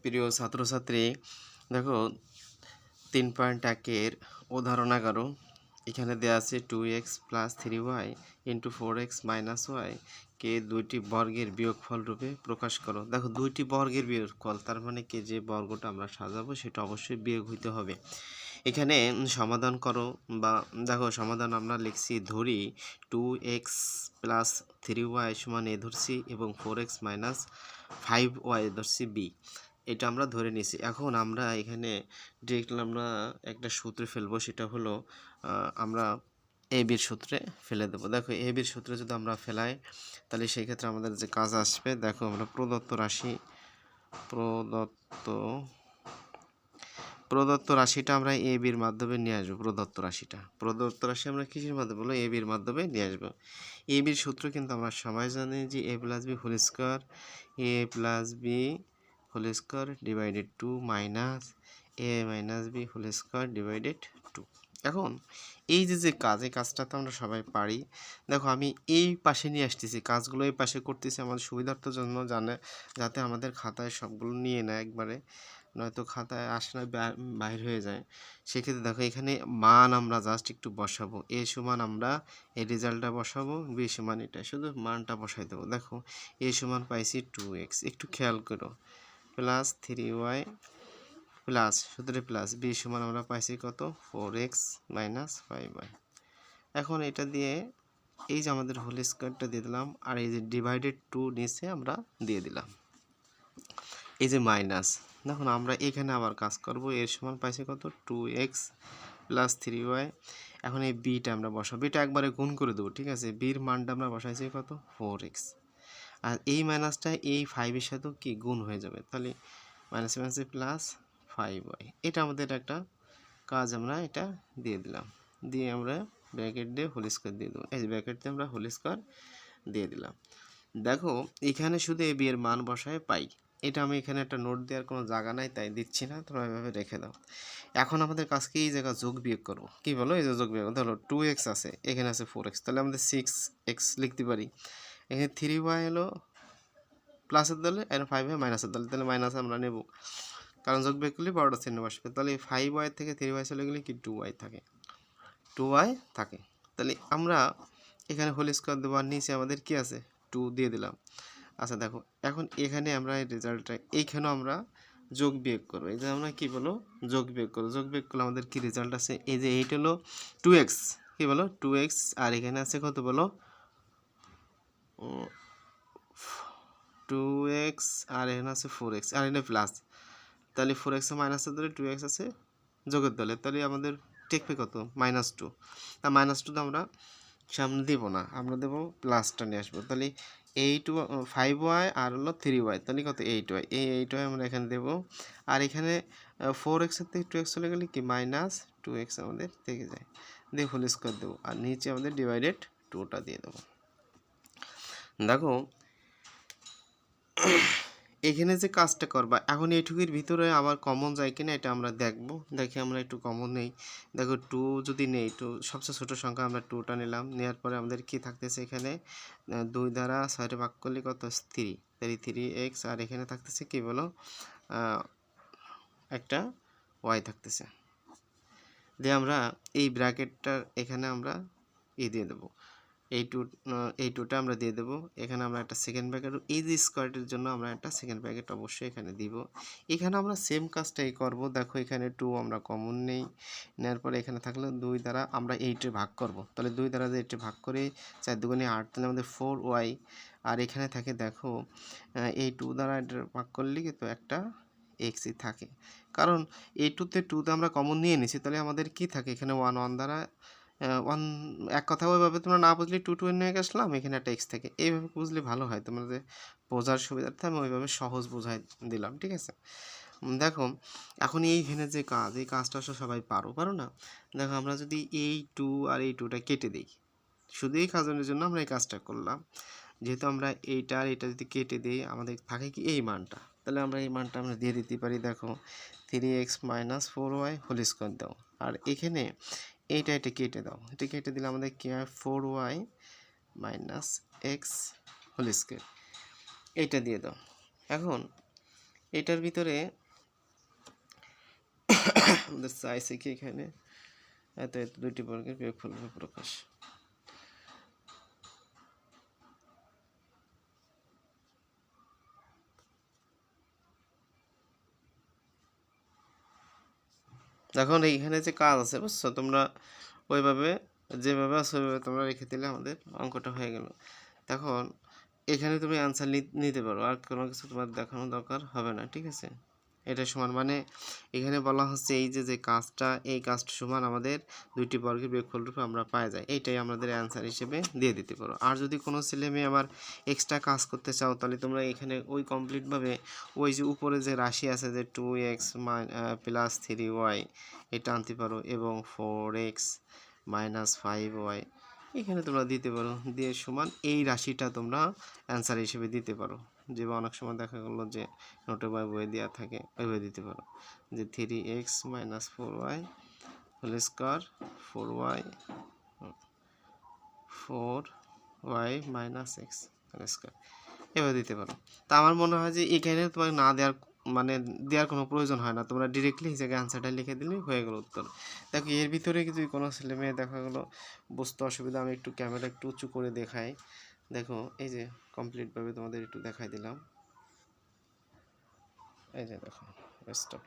প্রিয় ছাত্রছাত্রী, দেখো 3.1 উদাহরণ 11 এখানে দেওয়া আছে 2x plus 3y into 4x minus Y কে দুইটি বর্গের বিয়োগফল রূপে প্রকাশ করো। দেখো দুইটি বর্গের বিয়োগফল, তার মানে কি যে বর্গটা আমরা সাজাবো সেটা অবশ্যই বিয়োগ হইতে হবে। এখানে সমাধান করো, বা দেখো সমাধান আমরা লিখছি, ধরি 2x প্লাস 3y সমান এ ধরছি এবং 4x মাইনাস 5y ধরছি বি, এটা আমরা ধরে নিছি। এখন আমরা এখানে ডিরেক্ট আমরা একটা সূত্রে ফেলবো, সেটা হলো আমরা এ বির সূত্রে ফেলে দেবো। দেখো এ বির সূত্রে যদি আমরা ফেলাই তাহলে সেই ক্ষেত্রে আমাদের যে কাজ আসবে, দেখো আমরা প্রদত্ত রাশিটা আমরা এ বির মাধ্যমে নিয়ে আসবো। প্রদত্ত রাশি আমরা কিসের মাধ্যমে বলো? এ বির মাধ্যমে নিয়ে আসবো। এ বির সূত্র কিন্তু আমরা সবাই জানি যে A plus B whole square divided 2 minus A minus B whole square divided 2। এখন এই যে কাজ, এই কাজটা তো আমরা সবাই পারি। দেখো আমি এই পাশে নিয়ে আসতেছি, কাজগুলো এই পাশে করতেছি আমাদের সুবিধার্থের জন্য, যাতে আমাদের খাতায় সবগুলো নিয়ে নেয় একবারে, নয়তো খাতায় আসে না, বাইর হয়ে যায়। সেক্ষেত্রে দেখো এখানে মান আমরা জাস্ট একটু বসাবো। এ সমান আমরা এই রেজাল্টটা বসাবো, বি সমান এটা, শুধু মানটা বসাই দেবো। দেখো এ সমান পাইছি 2x, একটু খেয়াল করো, প্লাস 3y প্লাস সূত্রে প্লাস বি সমান আমরা পাইছি কত? 4x minus 5y। এখন এটা দিয়ে এই যে আমাদের হোল স্কোয়ারটা দিয়ে দিলাম, আর এই যে ডিভাইডেড 2 নিচে আমরা দিয়ে দিলাম, এই যে মাইনাস। দেখুন আমরা এখানে আবার কাজ করব, এর সমান পাইছি কত? 2x plus 3y। এখন এই বিটা আমরা বসাবো, বিটা একবারে গুণ করে দেবো, ঠিক আছে? বির মানটা আমরা বসাইছি কত? 4x, আর এই মাইনাসটা এই 5-এর সাথেও কি গুণ হয়ে যাবে, তাহলে মাইনাস মাইনাসে প্লাস 5y। এটা আমাদের একটা কাজ, আমরা এটা দিয়ে দিলাম, দিয়ে আমরা ব্র্যাকেট দিয়ে হোল স্কোয়ার দিয়ে দেবো। এই যে ব্র্যাকেট দিয়ে আমরা হোল স্কোয়ার দিয়ে দিলাম। দেখো এখানে শুধু এ বি এর মান বসায় পাই, এটা আমি এখানে একটা নোট দেওয়ার কোনো জায়গা নাই, তাই দিচ্ছি না, তোমরা এভাবে রেখে দাও। এখন আমাদের কাজকে এই জায়গা যোগ বিয়োগ করবো। কি বলো? এই যে যোগ বিয়োগ, ধরো 2x আছে, এখানে আছে 4x, তাহলে আমাদের 6x লিখতে পারি। এখানে 3y হলো প্লাসের দলে, আর 5y মাইনাসের দলে, তাহলে মাইনাস আমরা নেব, কারণ যোগ বিয়োগ করলে বড়টা চিহ্ন বসবে। তাহলে 5y থেকে 3y চলে গেলে কি 2y থাকে। তাহলে আমরা এখানে হোল স্কোয়ার দেবো, আর নিচে আমাদের কি আছে? 2 দিয়ে দিলাম। আচ্ছা দেখো এখন এখানে আমরা এই রেজাল্টটা, এইখানেও আমরা যোগ বিয়োগ করবো। এই যে আমরা কি বলো? যোগ বিয়োগ করবো। যোগ বিয়োগ করলে আমাদের কি রেজাল্ট আছে? এই যে এইটা হলো 2x, কি বলো? 2x, আর এখানে আছে কত বলো? 2x, আর এখানে আছে 4x, আর এখানে প্লাস, তাহলে 4x মাইনাসের দলে 2x আছে যোগের দলে, তাহলে আমাদের টেকবে কত? -2। তা -2 তো আমরা সামনে দেবো না, আমরা দেবো প্লাসটা নিয়ে আসবো। তাহলে 5y আর হলো 3y, তাহলে কত? 8y। এই 8y আমরা এখানে দেবো, আর এখানে 4x এর থেকে 2x চলে গেলে কি -2x আমাদের থেকে যায়, দিয়ে হোল স্কোয়ার দেবো, আর নিচে আমাদের ডিভাইডেড 2টা দিয়ে দেবো। দেখো এখানে যে কাজটা করবা, এখন এইটুকুর ভিতরে আবার কমন যায় কিনা এটা আমরা দেখবো। দেখি আমরা একটু কমন নেই। দেখো 2 যদি নেই, তো সবচেয়ে ছোটো সংখ্যা আমরা 2টা নিলাম, নেওয়ার পরে আমাদের কি থাকতেছে? এখানে 2 দ্বারা 6 ভাগ করলে কত? 3, তাই 3x, আর এখানে থাকতেছে কি বলো? একটা y থাকতেছে। দিয়ে আমরা এই ব্র্যাকেটটার এখানে আমরা দিয়ে দেবো, এই টুটা আমরা দিয়ে দেবো। এখানে আমরা একটা সেকেন্ড ব্র্যাকেট, এই যে স্কোয়ারটির জন্য আমরা একটা সেকেন্ড ব্র্যাকেট অবশ্যই এখানে দিব। এখানে আমরা সেম কাজটাই করব। দেখো এখানে 2 আমরা কমন নেই, নেওয়ার পরে এখানে থাকলে 2 দ্বারা আমরা 8 ভাগ করব, তাহলে 2 দ্বারা যে 8 ভাগ করে 4 দুগুণে 8, তাহলে আমাদের 4y, আর এখানে থাকে দেখো এই 2 দ্বারা এটা ভাগ করলে কিন্তু একটা এক্সই থাকে, কারণ এই 2তে আমরা কমন নিয়ে নিছি, তাহলে আমাদের কি থাকে? এখানে 1 দ্বারা 1, এক কথা ওইভাবে তোমরা না বুঝলে 2 নিয়ে গেছিলাম, এখানে একটা এক্স থাকে, এইভাবে বুঝলে ভালো হয়, তোমাদের বোঝার সুবিধার্থে আমি ওইভাবে সহজ বোঝাই দিলাম, ঠিক আছে? দেখো এখন এইখানে যে কাজ, এই কাজটা সবাই পারো না? দেখো আমরা যদি এই 2 আর এই 2টা কেটে দিই, শুধু এই কাজের জন্য আমরা এই কাজটা করলাম। যেহেতু আমরা এইটা আর এটা যদি কেটে দিই, আমাদের থাকে কি এই মানটা, তাহলে আমরা এই মানটা আমরা দিয়ে দিতে পারি। দেখো 3x minus 4y whole square দাও, আর এখানে এটা কেটে দাও, এটা কেটে দিলে আমাদের কি হয়? 4y minus x whole square, এইটা দিয়ে দাও। এখন এটার ভিতরে আমাদের চাইছে কি এখানে এত এত দুইটি বর্গের বিয়োগফল প্রকাশ। এখন এইখানে যে কাজ আছে বুঝছো, তোমরা ওইভাবে যেভাবে আছে ওইভাবে তোমরা রেখে দিলে আমাদের অঙ্কটা হয়ে গেল। তখন এখানে তুমি অ্যান্সার নিতে পারো, আর কোনো কিছু তোমার দেখানোর দরকার হবে না, ঠিক আছে। এটা সমান মানে এখানে বলা হচ্ছে এই যে কাজটা, এই কাজটা সমান আমাদের দুইটি বর্গের বিয়োগফল রূপে আমরা পাই যায়, এইটাই আমাদের অ্যান্সার হিসেবে দিয়ে দিতে পারো। আর যদি কোনো ছেলে মেয়ে আবার এক্সট্রা কাজ করতে চাও তাহলে তোমরা এখানে ওই কমপ্লিটভাবে ওই যে উপরে যে রাশি আছে যে 2x প্লাস 3y এটা আনতে পারো, এবং 4x মাইনাস 5y এখানে তোমরা দিতে পারো, দিয়ে সমান এই রাশিটা তোমরা অ্যান্সার হিসেবে দিতে পারো। যে অনেক সময় দেখা গেলো যে নোটে বা বইয়ে দেওয়া থাকে ওইভাবে দিতে পারো, যে 3x minus 4y whole square 4y minus x whole square এভাবে দিতে পারো। তা আমার মনে হয় যে এখানে তোমার না দেওয়ার মানে দেওয়ার কোনো প্রয়োজন হয় না, তোমরা ডিরেক্টলি এই জায়গায় অ্যান্সারটা লিখে দিলেই হয়ে গেল উত্তর। দেখো এর ভিতরে যদি কোনো ছেলে মেয়ে দেখা গেলো বুঝতে অসুবিধা, আমি একটু ক্যামেরা একটু উঁচু করে দেখাই। দেখো এই যে কমপ্লিটভাবে তোমাদের একটু দেখাই দিলাম, এই যে দেখো স্টপ।